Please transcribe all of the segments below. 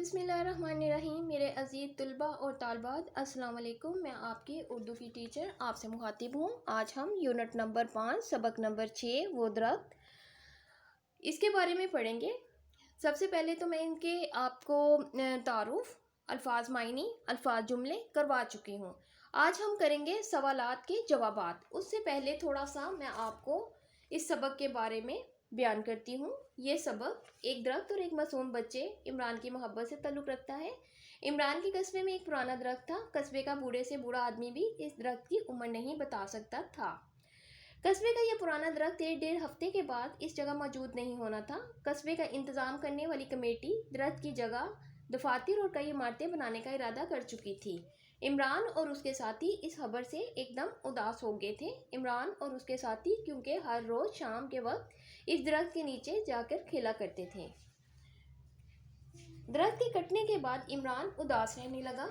बिस्मिल्लाहिर्रहमानिर्रहीम। मेरे अज़ीज़ तलबा और तालबात, अस्सलाम वालेकुम। मैं आपकी उर्दू की टीचर आपसे मुखातिब हूँ। आज हम यूनिट नंबर 5 सबक नंबर 6 वो दरख्त, इसके बारे में पढ़ेंगे। सबसे पहले तो मैं इनके आपको तारुफ, अल्फाज मायनी, अल्फाज जुमले करवा चुकी हूँ। आज हम करेंगे सवालात के जवाबात। उससे पहले थोड़ा सा मैं आपको इस सबक के बारे में बयान करती हूँ। ये सबक एक दरख्त और एक मासूम बच्चे इमरान की मोहब्बत से ताल्लुक़ रखता है। इमरान के कस्बे में एक पुराना दरख्त था। कस्बे का बूढ़े से बूढ़ा आदमी भी इस दरख्त की उम्र नहीं बता सकता था। कस्बे का यह पुराना दरख्त डेढ़ हफ्ते के बाद इस जगह मौजूद नहीं होना था। कस्बे का इंतज़ाम करने वाली कमेटी दरख्त की जगह दफातर और कई इमारतें बनाने का इरादा कर चुकी थी। इमरान और उसके साथी इस खबर से एकदम उदास हो गए थे। इमरान और उसके साथी क्योंकि हर रोज़ शाम के वक्त इस दरख्त के नीचे जाकर खेला करते थे। दरख्त के कटने के बाद इमरान उदास रहने लगा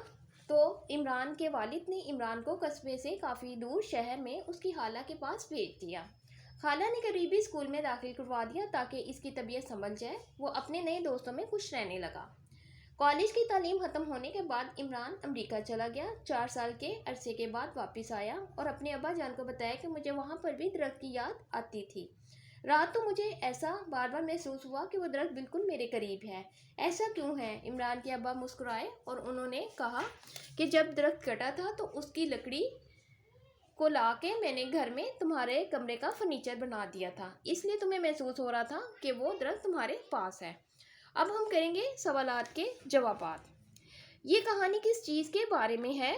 तो इमरान के वालिद ने इमरान को कस्बे से काफ़ी दूर शहर में उसकी खाला के पास भेज दिया। खाला ने करीबी स्कूल में दाखिल करवा दिया ताकि इसकी तबीयत संभल जाए। वो अपने नए दोस्तों में खुश रहने लगा। कॉलेज की तालीम ख़त्म होने के बाद इमरान अमेरिका चला गया। 4 साल के अरसे के बाद वापस आया और अपने अब्बा जान को बताया कि मुझे वहाँ पर भी दरख्त की याद आती थी। रात तो मुझे ऐसा बार बार महसूस हुआ कि वो दरख्त बिल्कुल मेरे करीब है। ऐसा क्यों है? इमरान के अब्बा मुस्कुराए और उन्होंने कहा कि जब दरख्त कटा था तो उसकी लकड़ी को ला के मैंने घर में तुम्हारे कमरे का फर्नीचर बना दिया था, इसलिए तुम्हें महसूस हो रहा था कि वो दरख्त तुम्हारे पास है। अब हम करेंगे सवालात के जवाबात। ये कहानी किस चीज़ के बारे में है?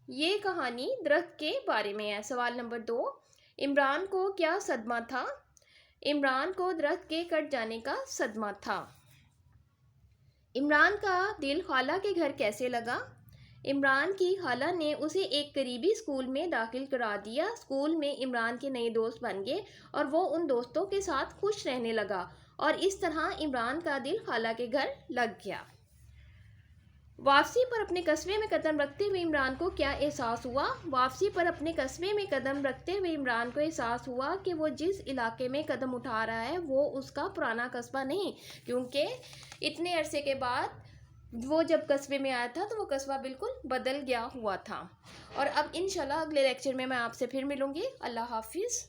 ये कहानी दरख्त के बारे में है। सवाल नंबर 2, इमरान को क्या सदमा था? इमरान को दरख्त के कट जाने का सदमा था। इमरान का दिल खाला के घर कैसे लगा? इमरान की खाला ने उसे एक करीबी स्कूल में दाखिल करा दिया। स्कूल में इमरान के नए दोस्त बन गए और वो उन दोस्तों के साथ खुश रहने लगा और इस तरह इमरान का दिल खाला के घर लग गया। वापसी पर अपने कस्बे में कदम रखते हुए इमरान को क्या एहसास हुआ? वापसी पर अपने कस्बे में कदम रखते हुए इमरान को एहसास हुआ कि वो जिस इलाके में कदम उठा रहा है वो उसका पुराना कस्बा नहीं, क्योंकि इतने अरसे के बाद वो जब कस्बे में आया था तो वो कस्बा बिल्कुल बदल गया हुआ था। और अब इंशाल्लाह अगले लेक्चर में मैं आपसे फिर मिलूँगी। अल्लाह हाफिज़।